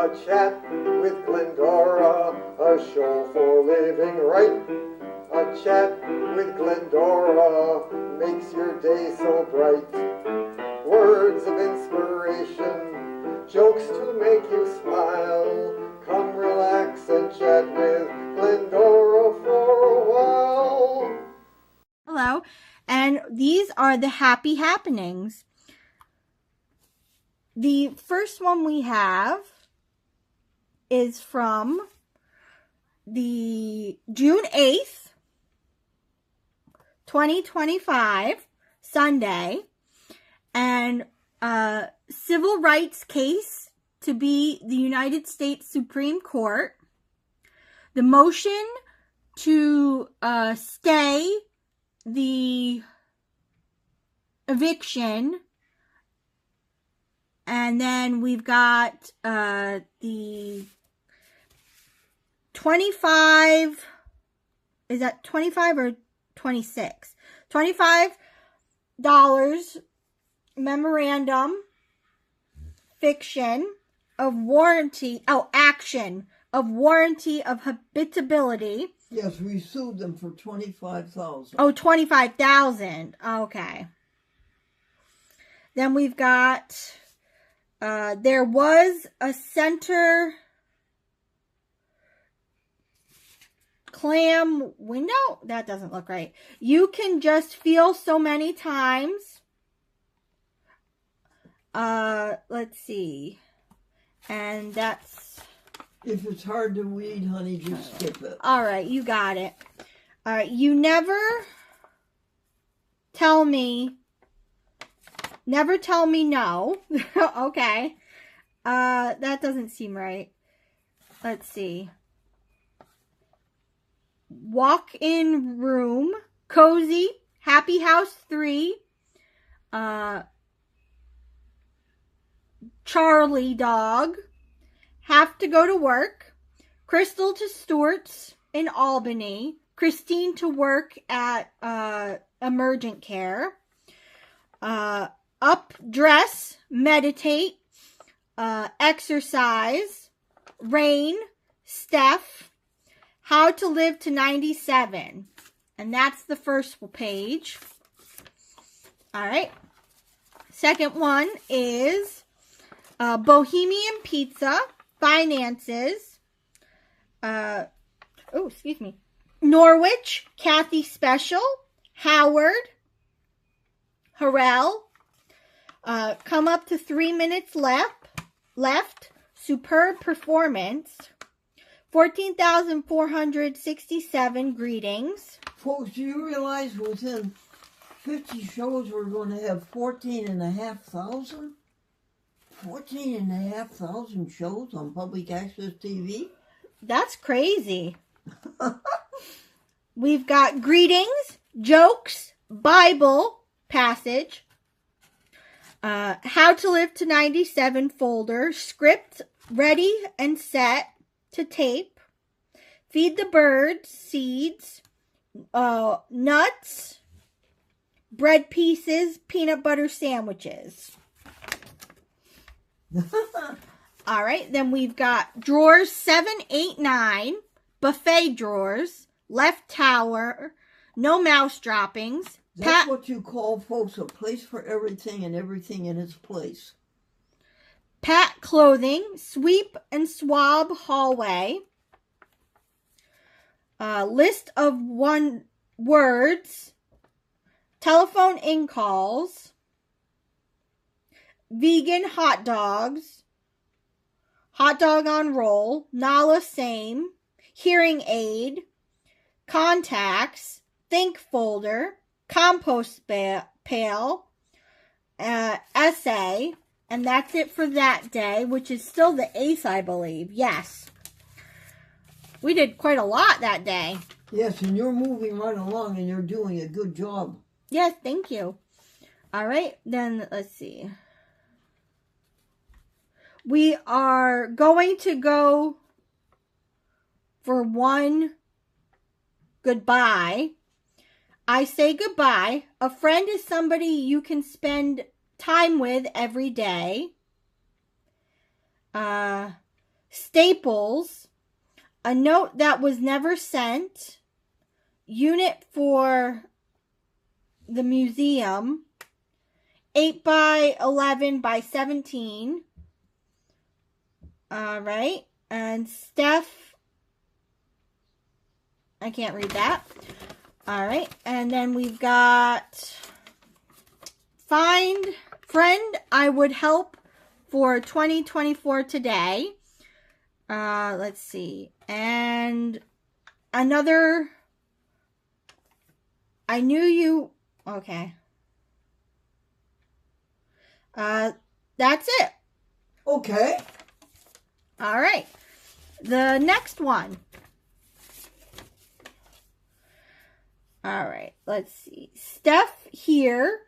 A chat with Glendora, a show for living right. A chat with Glendora makes your day so bright. Words of inspiration, jokes to make you smile. Come relax and chat with Glendora for a while. Hello, and these are the happy happenings. The first one we have is from the June 8th, 2025, Sunday, and a civil rights case to be the United States Supreme Court. The motion to stay the eviction. And then we've got the 25, is that 25 or 26? $25 memorandum fiction of warranty, action of warranty of habitability. Yes, we sued them for $25,000. Oh, $25,000. Okay. Then we've got, there was a center clam window. That doesn't look right. You can just feel so many times. Let's see. And that's... If it's hard to read, honey, just skip it. All right, you got it. All right, you never tell me no. Okay. That doesn't seem right. Let's see. Walk-in room, cozy, happy house 3, Charlie dog, have to go to work, Crystal to Stewart's in Albany, Christine to work at emergent care, up, dress, meditate, exercise, Rain, Steph, how to live to 97. And that's the first page. All right. Second one is Bohemian Pizza, finances. Excuse me. Norwich, Kathy Special, Howard, Harrell, come up to 3 minutes left, superb performance, 14,467 greetings. Folks, do you realize within 50 shows we're going to have 14,500? 14,500 shows on public access TV? That's crazy. We've got greetings, jokes, Bible passage, how to live to 97 folder, script ready and set to tape, feed the birds, seeds, nuts, bread pieces, peanut butter sandwiches. All right, then we've got drawers 7, 8, 9, buffet drawers, left tower, no mouse droppings. That's what you call, folks, a place for everything and everything in its place. Pat clothing, sweep and swab hallway. List of one words, telephone in calls, vegan hot dogs, hot dog on roll, Nala same, hearing aid, contacts, think folder, compost pail, essay, and that's it for that day, which is still the ace, I believe. Yes. We did quite a lot that day. Yes, and you're moving right along and you're doing a good job. Yes, thank you. All right, then let's see. We are going to go for one goodbye. I say goodbye. A friend is somebody you can spend time with every day. staples, a note that was never sent, unit for the museum, 8 by 11 by 17. All right. And Steph, I can't read that. All right. And then we've got find friend I would help for 2024 today. Let's see. And another, I knew you, okay. That's it. Okay. All right. The next one. All right. Let's see. Steph here.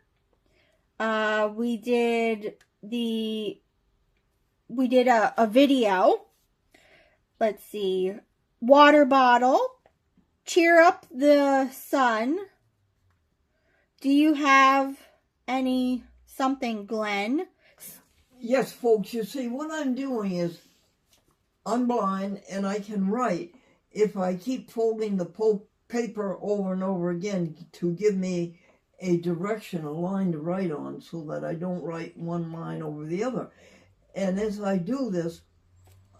We did a video. Let's see. Water bottle. Cheer up the sun. Do you have any something, Glenn? Yes, folks, you see, what I'm doing is I'm blind and I can write if I keep folding the paper over and over again to give me a direction, a line to write on, so that I don't write one line over the other. And as I do this,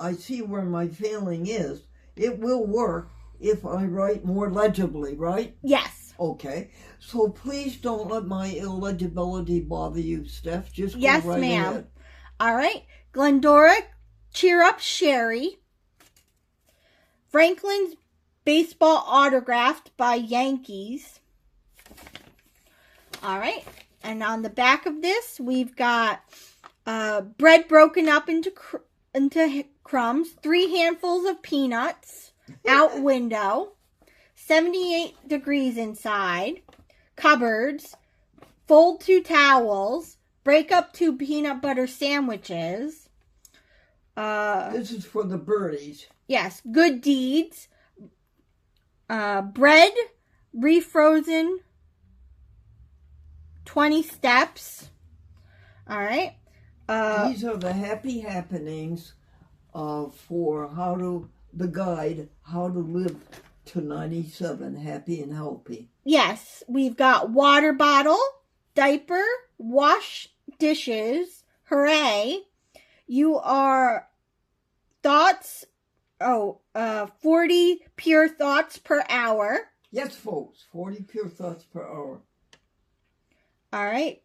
I see where my failing is. It will work if I write more legibly, right? Yes. Okay. So please don't let my illegibility bother you, Steph. Just go yes, right ma'am. ahead. All right. Glendora, cheer up Sherry. Franklin's baseball autographed by Yankees. All right. And on the back of this, we've got bread broken up into crumbs, 3 handfuls of peanuts, out window, 78 degrees inside, cupboards, fold 2 towels, break up 2 peanut butter sandwiches. This is for the birdies. Yes, good deeds. Bread, refrozen, 20 steps. All right. These are the happy happenings for the guide, how to live to 97, happy and healthy. Yes, we've got water bottle, diaper, wash dishes, hooray. You are thoughts, 40 pure thoughts per hour. Yes, folks, 40 pure thoughts per hour. All right.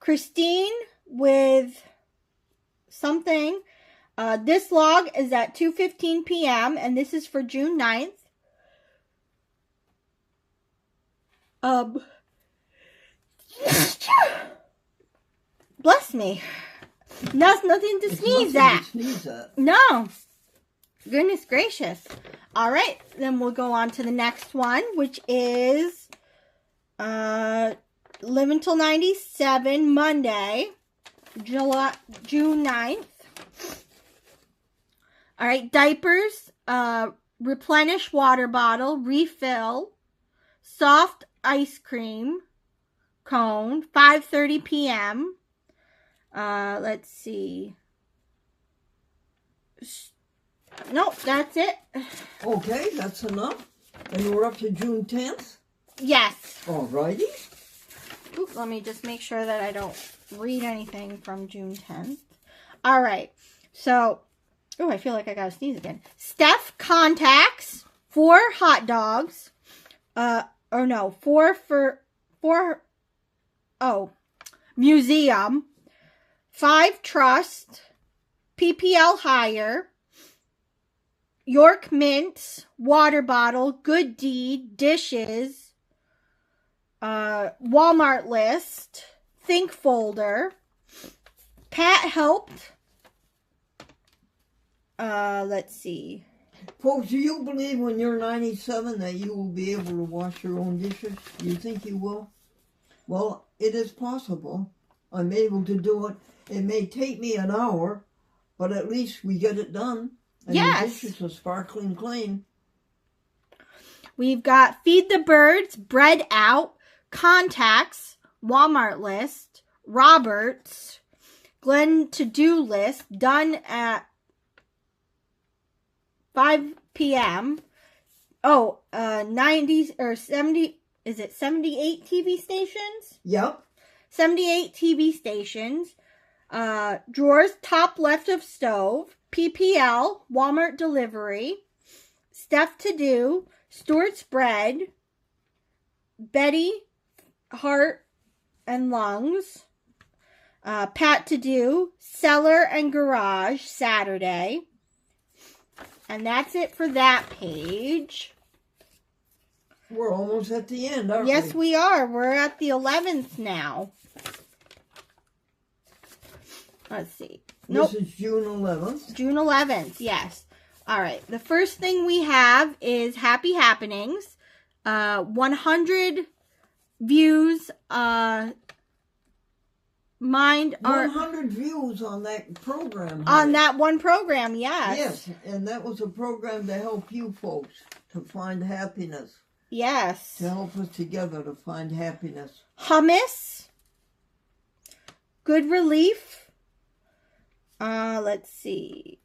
Christine with something. This log is at 2:15 p.m. and this is for June 9th. Bless me. That's nothing to sneeze at. No. Goodness gracious. All right. Then we'll go on to the next one, which is Live Until 97, Monday, June 9th. All right. Diapers, replenish water bottle, refill, soft ice cream cone, 5:30 p.m. Let's see. Nope, that's it. Okay, that's enough. And we're up to June 10th? Yes. Alrighty. Oop, let me just make sure that I don't read anything from June 10th. All right. So, I feel like I gotta sneeze again. Steph contacts 4 hot dogs. 4 museum, 5 trust, PPL hire, York mints, water bottle, good deed, dishes, Walmart list, think folder, Pat helped. Let's see. Folks, do you believe when you're 97 that you will be able to wash your own dishes? Do you think you will? Well, it is possible. I'm able to do it. It may take me an hour, but at least we get it done. And yes. The dishes are sparkling clean. We've got feed the birds, bread out, contacts, Walmart list, Roberts, Glenn to-do list, done at 5 p.m. Oh, 90 or 70, is it 78 TV stations? Yep. 78 TV stations. Drawers top left of stove. PPL, Walmart delivery. Stuff to do. Stewart's bread. Betty, heart and lungs. Pat to do. Cellar and garage, Saturday. And that's it for that page. We're almost at the end, aren't we? Yes, we are. We're at the 11th now. Let's see. Nope. This is June 11th. June 11th, yes. All right. The first thing we have is Happy Happenings. 100 views. Mind our 100 views on that program. on that one program, yes. Yes, and that was a program to help you folks to find happiness. Yes. To help us together to find happiness. Hummus. Good relief. Let's see.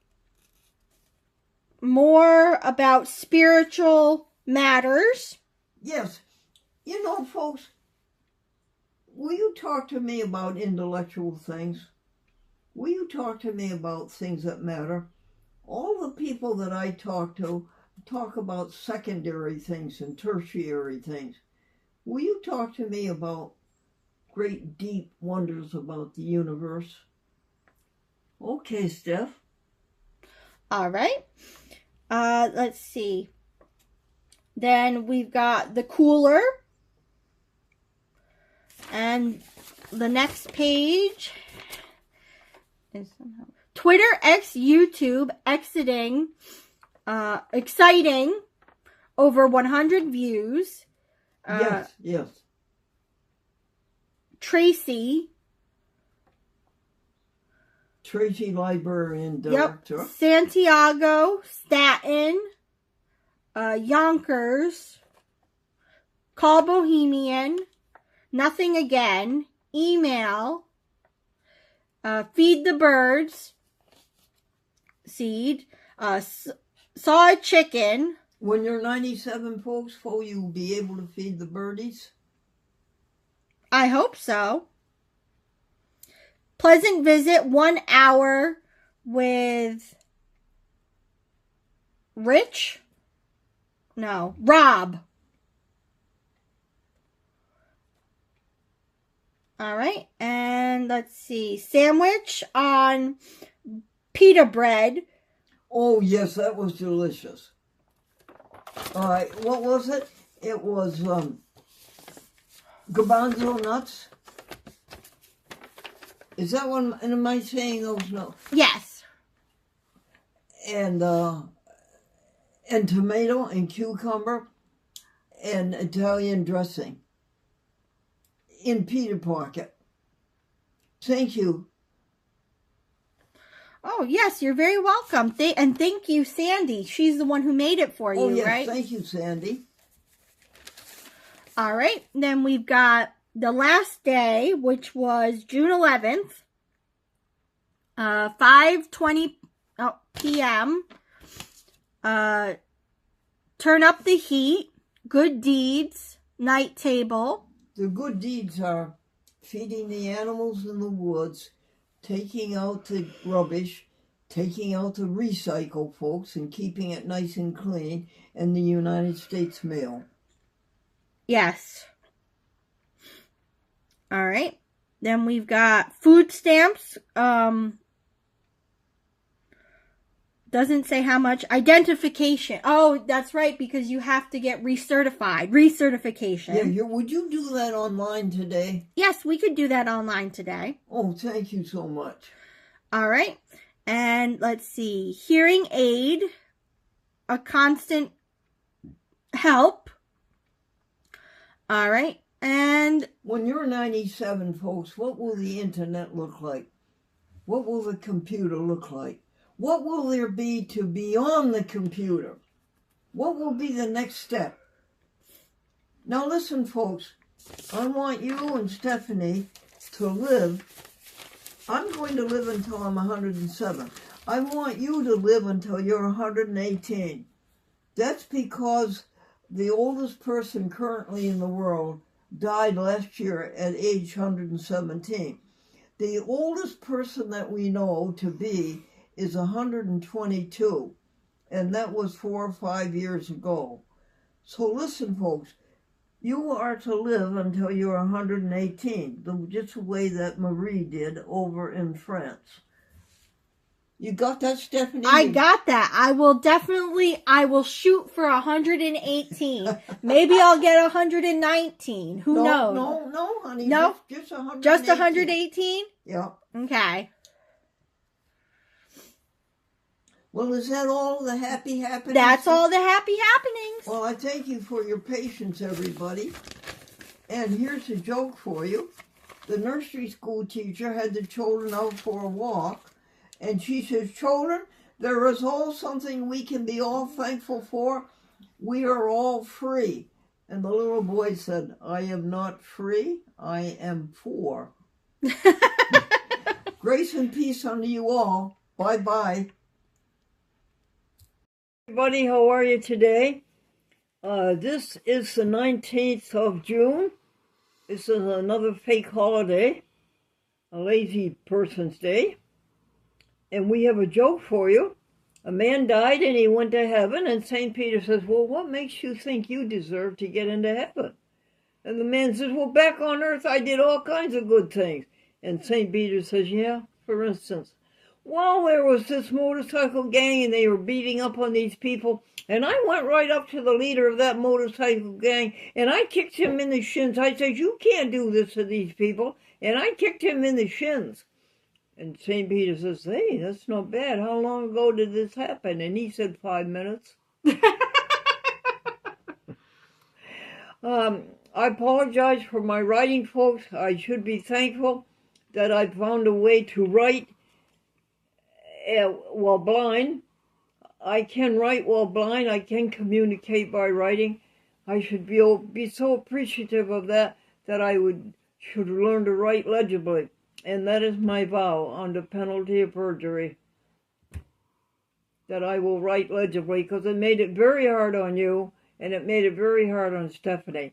More about spiritual matters. Yes. You know, folks, will you talk to me about intellectual things? Will you talk to me about things that matter? All the people that I talk to talk about secondary things and tertiary things. Will you talk to me about great deep wonders about the universe? Okay, Steph. All right. Let's see. Then we've got the cooler. And the next page is Twitter x YouTube exciting over 100 views. Yes. Tracy, librarian director. Yep. Santiago, Staten, Yonkers, Call Bohemian, Nothing Again, Email, Feed the Birds, Seed, Saw a Chicken. When you're 97, folks, will you be able to feed the birdies? I hope so. Pleasant Visit, 1 hour with Rob. All right, and let's see. Sandwich on pita bread. Oh, yes, that was delicious. All right, what was it? It was garbanzo nuts. Is that one? Am I saying those? No. Yes. And tomato and cucumber and Italian dressing in pita pocket. Thank you. Oh, yes, you're very welcome. And thank you, Sandy. She's the one who made it for you, oh, yes, right? Thank you, Sandy. All right. Then we've got the last day, which was June 11th, 5:20 p.m. Turn up the heat. Good deeds. Night table. The good deeds are feeding the animals in the woods, taking out the rubbish, taking out the recycle, folks, and keeping it nice and clean, and the United States mail. Yes. All right. Then we've got food stamps. Doesn't say how much. Identification. Oh, that's right, because you have to get recertification. Yeah, would you do that online today? Yes, we could do that online today. Oh, thank you so much. All right. And let's see. Hearing aid. A constant help. All right. And when you're 97, folks, what will the internet look like? What will the computer look like? What will there be to beyond the computer? What will be the next step? Now listen, folks, I want you and Stephanie to live. I'm going to live until I'm 107. I want you to live until you're 118. That's because the oldest person currently in the world died last year at age 117. The oldest person that we know to be is 122, and that was 4 or 5 years ago. So listen, folks, you are to live until you're 118, just the way that Marie did over in France. You got that, Stephanie? I got that. I will shoot for 118. Maybe I'll get 119. Who knows? No, honey. No? Just 118. Just 118? Yeah. Okay. Well, is that all the happy happenings? That's all the happy happenings. Well, I thank you for your patience, everybody. And here's a joke for you. The nursery school teacher had the children out for a walk, and she says, "Children, there is all something we can be all thankful for. We are all free." And the little boy said, "I am not free, I am poor." Grace and peace unto you all. Bye-bye. Everybody, how are you today? This is the 19th of June. This is another fake holiday, a lazy person's day. And we have a joke for you. A man died and he went to heaven, and St. Peter says, "Well, what makes you think you deserve to get into heaven?" And the man says, "Well, back on earth I did all kinds of good things." And St. Peter says, "Yeah, for instance, well, there was this motorcycle gang and they were beating up on these people, and I went right up to the leader of that motorcycle gang and I kicked him in the shins. I said, 'You can't do this to these people.' And I kicked him in the shins." And St. Peter says, "Hey, that's not bad. How long ago did this happen?" And he said, 5 minutes. I apologize for my writing, folks. I should be thankful that I found a way to write while blind. I can write while blind. I can communicate by writing. I should be so appreciative of that I should learn to write legibly. And that is my vow under penalty of perjury, that I will write legibly, because it made it very hard on you, and it made it very hard on Stephanie.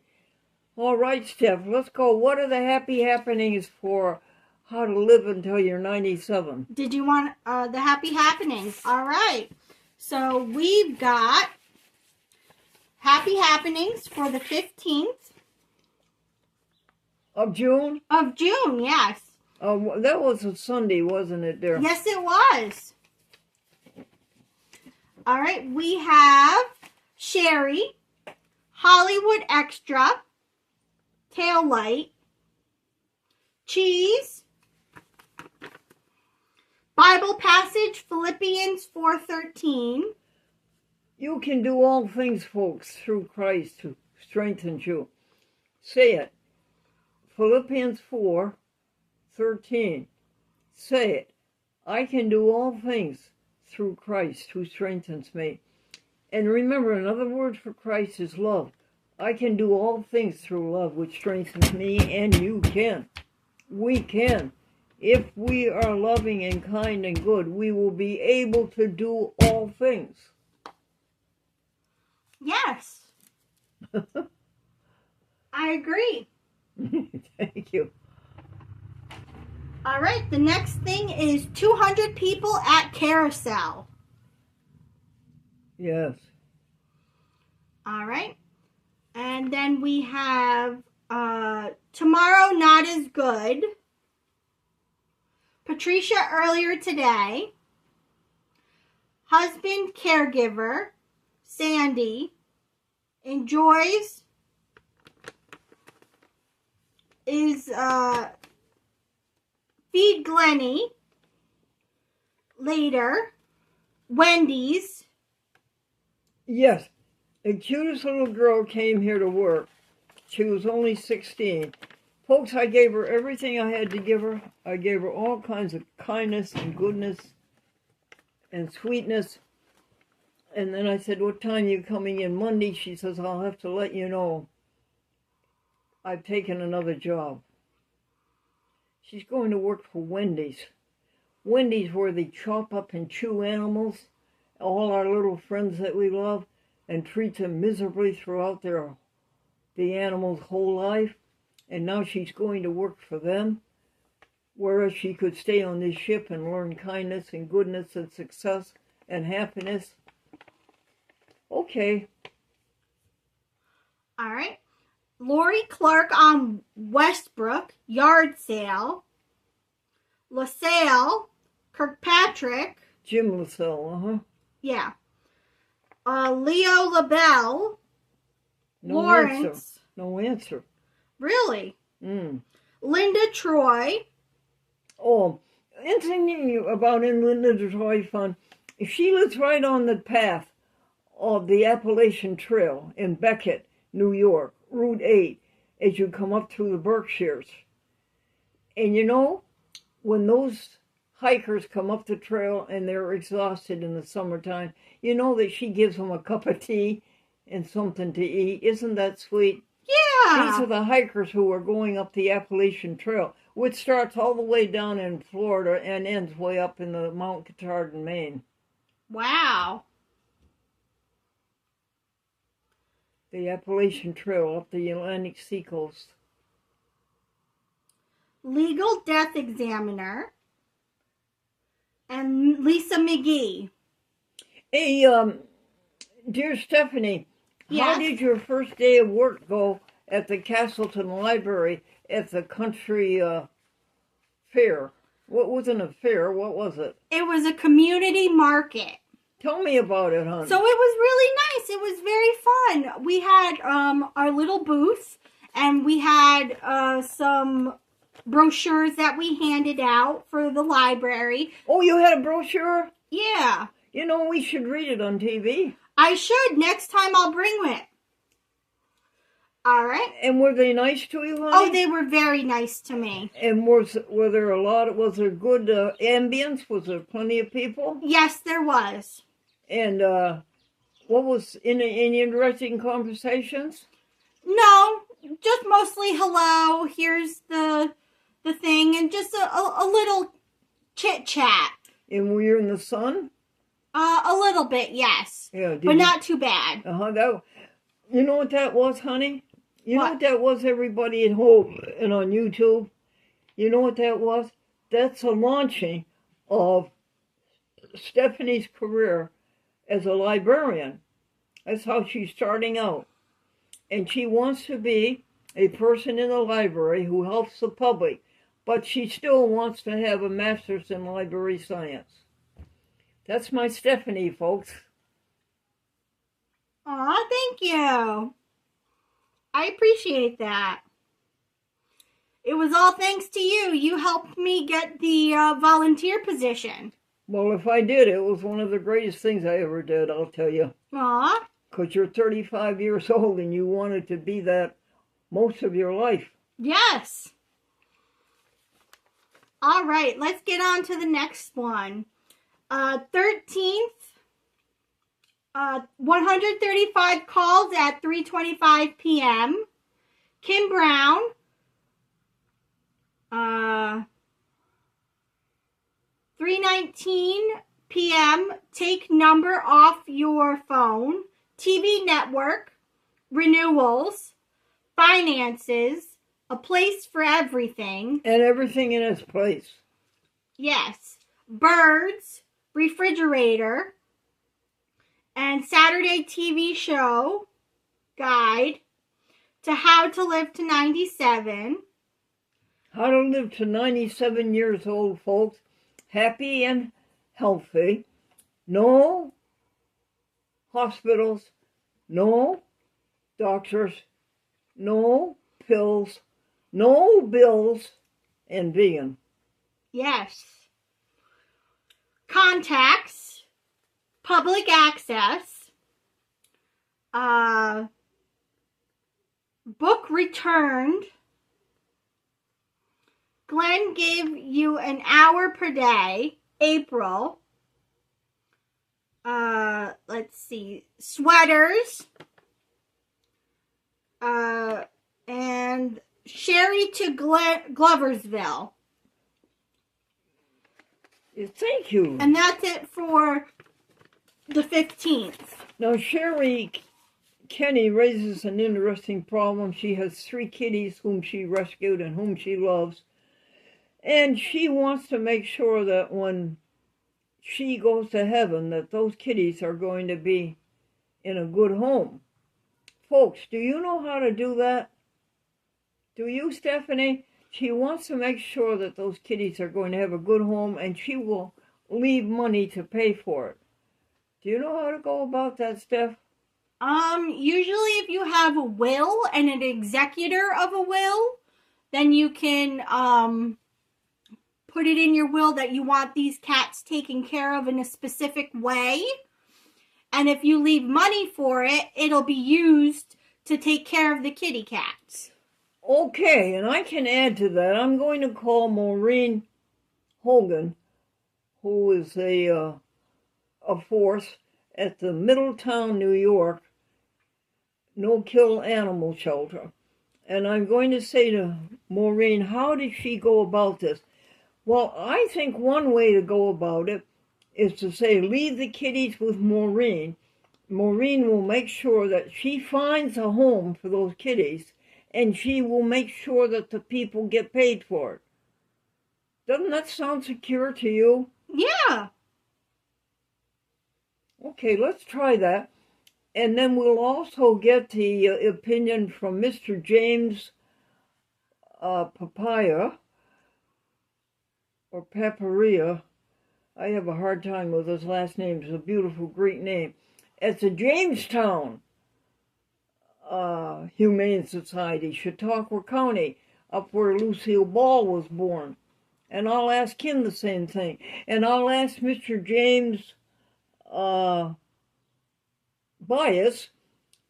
All right, Steph, let's go. What are the happy happenings for how to live until you're 97? Did you want the happy happenings? All right. So we've got happy happenings for the 15th Of June? of June, yes. That was a Sunday, wasn't it, dear? Yes, it was. All right, we have Sherry, Hollywood Extra, Tail Light, Cheese, Bible passage, Philippians 4:13. You can do all things, folks, through Christ who strengthens you. Say it. Philippians 4:13. Say it. I can do all things through Christ who strengthens me. And remember, another word for Christ is love. I can do all things through love, which strengthens me, and you can. We can. If we are loving and kind and good, we will be able to do all things. Yes. I agree. Thank you. All right, the next thing is 200 people at Carousel. Yes. All right. And then we have Tomorrow Not As Good. Patricia earlier today. Husband caregiver, Sandy, enjoys is Feed Glennie later. Wendy's. Yes. The cutest little girl came here to work. She was only 16. Folks, I gave her everything I had to give her. I gave her all kinds of kindness and goodness and sweetness. And then I said, "What time are you coming in Monday?" She says, "I'll have to let you know. I've taken another job." She's going to work for Wendy's. Wendy's where they chop up and chew animals, all our little friends that we love, and treat them miserably throughout the animal's whole life. And now she's going to work for them, whereas she could stay on this ship and learn kindness and goodness and success and happiness. Okay. All right. Lori Clark on Westbrook, yard sale. LaSalle, Kirkpatrick. Jim LaSalle, Yeah. Leo LaBelle. No Lawrence. answer. No answer. Really? Linda Troy. Oh, interesting about in Linda Troy Fund, she lives right on the path of the Appalachian Trail in Beckett, New York, Route 8, as you come up through the Berkshires. And you know, when those hikers come up the trail and they're exhausted in the summertime, you know that she gives them a cup of tea and something to eat. Isn't that sweet? Yeah. These are the hikers who are going up the Appalachian Trail, which starts all the way down in Florida and ends way up in the Mount Cotard in Maine. Wow. The Appalachian Trail up the Atlantic seacoast. Legal Death Examiner. And Lisa McGee. Hey, dear Stephanie, Yes? how did your first day of work go at the Castleton Library at the country fair? What wasn't a fair? What was it? It was a community market. Tell me about it, hon. So it was really nice. It was very fun. We had our little booth, and we had some brochures that we handed out for the library. Oh, you had a brochure? Yeah. You know, we should read it on TV. I should. Next time I'll bring it. All right. And were they nice to you, honey? Oh, they were very nice to me. And was there good ambience? Was there plenty of people? Yes, there was. And what was any interesting conversations? No, just mostly hello. Here's the thing, and just a little chit chat. And were you in the sun? A little bit, yes. Yeah, But not too bad. You know what that was, honey? You know What? what that was, everybody at home and on YouTube? You know what that was? That's a launching of Stephanie's career as a librarian. That's how she's starting out. And she wants to be a person in the library who helps the public, but she still wants to have a master's in library science. That's my Stephanie, folks. Aw, thank you. I appreciate that. It was all thanks to you. You helped me get the volunteer position. Well, if I did, it was one of the greatest things I ever did, I'll tell you. Aw. Because you're 35 years old and you wanted to be that most of your life. Yes. All right, let's get on to the next one. 13th, 135 calls at 3:25 p.m. Kim Brown. 3:19 p.m. Take number off your phone. TV network. Renewals. Finances. A place for everything. And everything in its place. Yes. Birds. Refrigerator. And Saturday TV show guide to how to live to 97. How to live to 97 years old, folks. Happy and healthy. No hospitals. No doctors. No pills. No bills. And vegan. Yes. Contacts. Public access. Book returned. Glenn gave you an hour per day. April. Let's see. Sweaters. And Sherry to Gloversville. Thank you. And that's it for the 15th. Now, Sherry Kenny raises an interesting problem. She has 3 kitties whom she rescued and whom she loves. And she wants to make sure that when she goes to heaven, that those kitties are going to be in a good home. Folks, do you know how to do that? Do you, Stephanie? She wants to make sure that those kitties are going to have a good home, and she will leave money to pay for it. Do you know how to go about that, Steph? Usually if you have a will and an executor of a will, then you can, put it in your will that you want these cats taken care of in a specific way. And if you leave money for it, it'll be used to take care of the kitty cats. Okay, and I can add to that. I'm going to call Maureen Hogan, who is a force at the Middletown, New York, no-kill animal shelter. And I'm going to say to Maureen, how did she go about this? Well, I think one way to go about it is to say, leave the kitties with Maureen. Maureen will make sure that she finds a home for those kitties, and she will make sure that the people get paid for it. Doesn't that sound secure to you? Yeah. Okay, let's try that. And then we'll also get the opinion from Mr. James Papaya, or Paparia. I have a hard time with his last name. It's a beautiful Greek name. It's a Jamestown Humane Society, Chautauqua County, up where Lucille Ball was born. And I'll ask him the same thing. And I'll ask Mr. James Bias,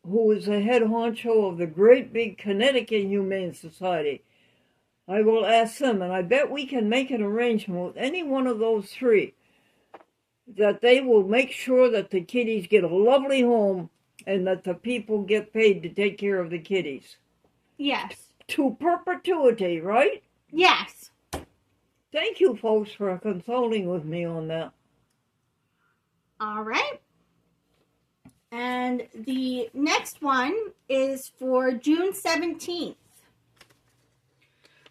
who is the head honcho of the great big Connecticut Humane Society. I will ask them, and I bet we can make an arrangement with any one of those 3 that they will make sure that the kitties get a lovely home and that the people get paid to take care of the kitties. Yes. To perpetuity, right? Yes. Thank you, folks, for consulting with me on that. All right. And the next one is for June 17th.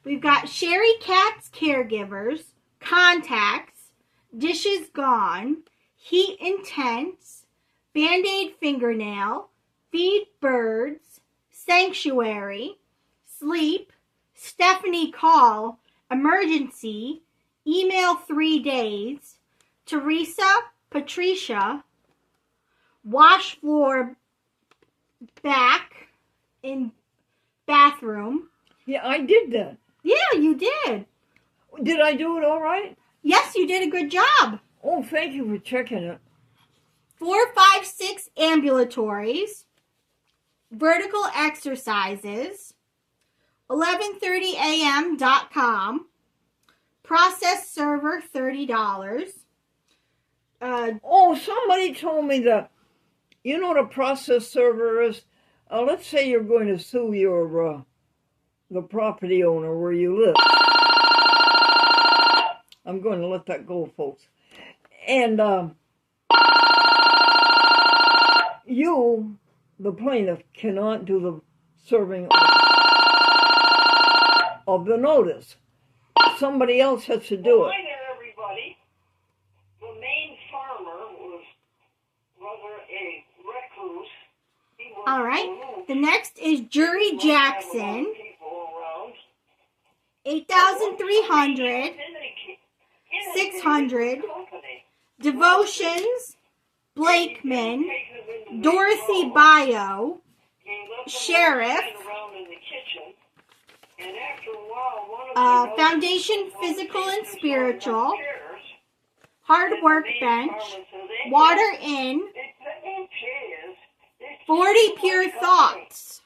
We've got Sherry Cat's Caregivers, Contacts, Dishes Gone, Heat Intense, Band-Aid Fingernail, Feed Birds, Sanctuary, Sleep, Stephanie Call, Emergency, Email 3 Days, Teresa, Patricia, Wash Floor Back in Bathroom. Yeah, I did that. Yeah, you did. Did I do it all right? Yes, you did a good job. Oh, thank you for checking it. 456 ambulatories, vertical exercises, 1130am.com, process server $30. Somebody told me that, you know what a process server is? Let's say you're going to sue your the property owner where you live. I'm going to let that go, folks. And you, the plaintiff, cannot do the serving of the notice. Somebody else has to do it. Hi there, everybody. The main farmer was rather a recluse. All right. The next is Jury Jackson, 8,300, 600, Devotions, Blakeman, Dorothy Bio, Sheriff, Foundation Physical and Spiritual, Hard Work Bench, Water Inn, 40 Pure Thoughts.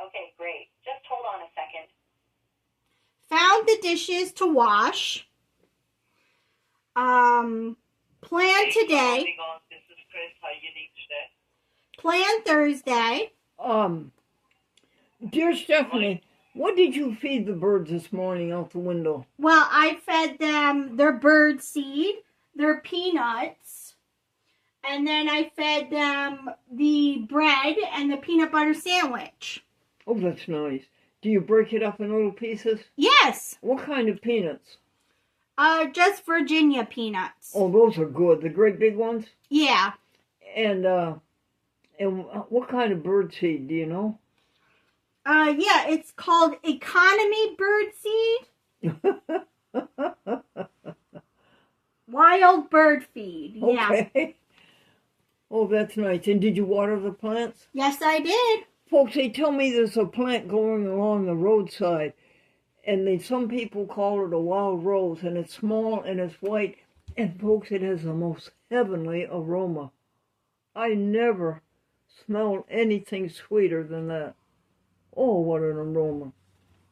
Okay, great. Just hold on a second. Found the dishes to wash. Plan today. This is Chris. How you doing today? Plan Thursday. Dear Stephanie, What did you feed the birds this morning out the window? Well, I fed them their bird seed, their peanuts, and then I fed them the bread and the peanut butter sandwich. Oh, that's nice. Do you break it up in little pieces? Yes. What kind of peanuts? Just Virginia peanuts. Oh, those are good. The great big ones? Yeah. And what kind of bird seed, do you know? Yeah, it's called economy bird seed. Wild bird feed. Yeah. Okay. Oh, that's nice. And did you water the plants? Yes, I did. Folks, they tell me there's a plant going along the roadside, and some people call it a wild rose, and it's small and it's white, and folks, it has the most heavenly aroma. I never smelled anything sweeter than that. Oh, what an aroma.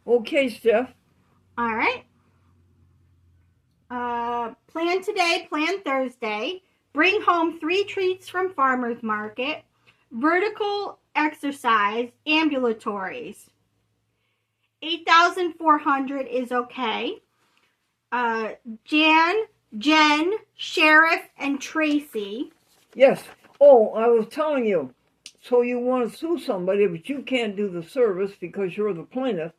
Okay, Steph. All right. Plan today, plan Thursday. Bring home 3 treats from farmer's market. Vertical exercise, ambulatories. 8,400 is okay. Jen, Sheriff, and Tracy. Yes. Oh, I was telling you. So you want to sue somebody, but you can't do the service because you're the plaintiff.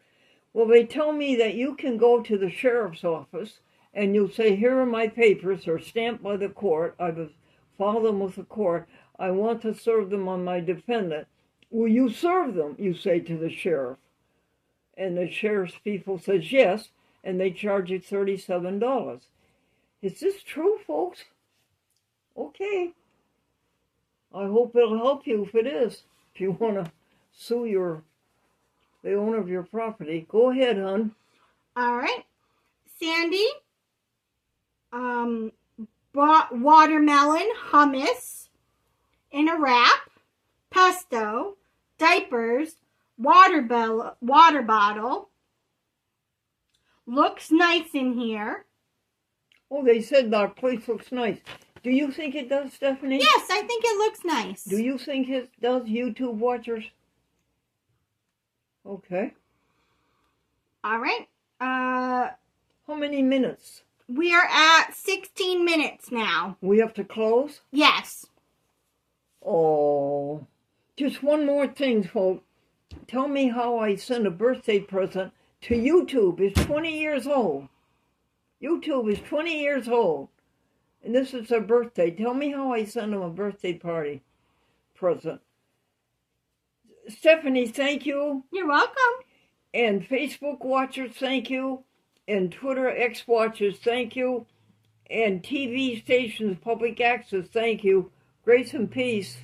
Well, they tell me that you can go to the sheriff's office and you'll say, here are my papers, they're stamped by the court. I will file them with the court. I want to serve them on my defendant. Will you serve them, you say to the sheriff. And the sheriff's people says yes, and they charge you $37. Is this true, folks? Okay. I hope it'll help you if it is. If you want to sue the owner of your property, go ahead, hon. All right. Sandy, bought watermelon hummus in a wrap, pesto, diapers, water bottle. Looks nice in here. Oh, they said our place looks nice. Do you think it does, Stephanie? Yes, I think it looks nice. Do you think it does, YouTube watchers? Okay. All right. How many minutes? We are at 16 minutes now. We have to close? Yes. Oh. Just one more thing, folks. Tell me how I send a birthday present to YouTube. It's 20 years old. YouTube is 20 years old. And this is their birthday. Tell me how I send them a birthday party present. Stephanie, thank you. You're welcome. And Facebook watchers, thank you. And Twitter X watchers, thank you. And TV stations, public access, thank you. Grace and peace.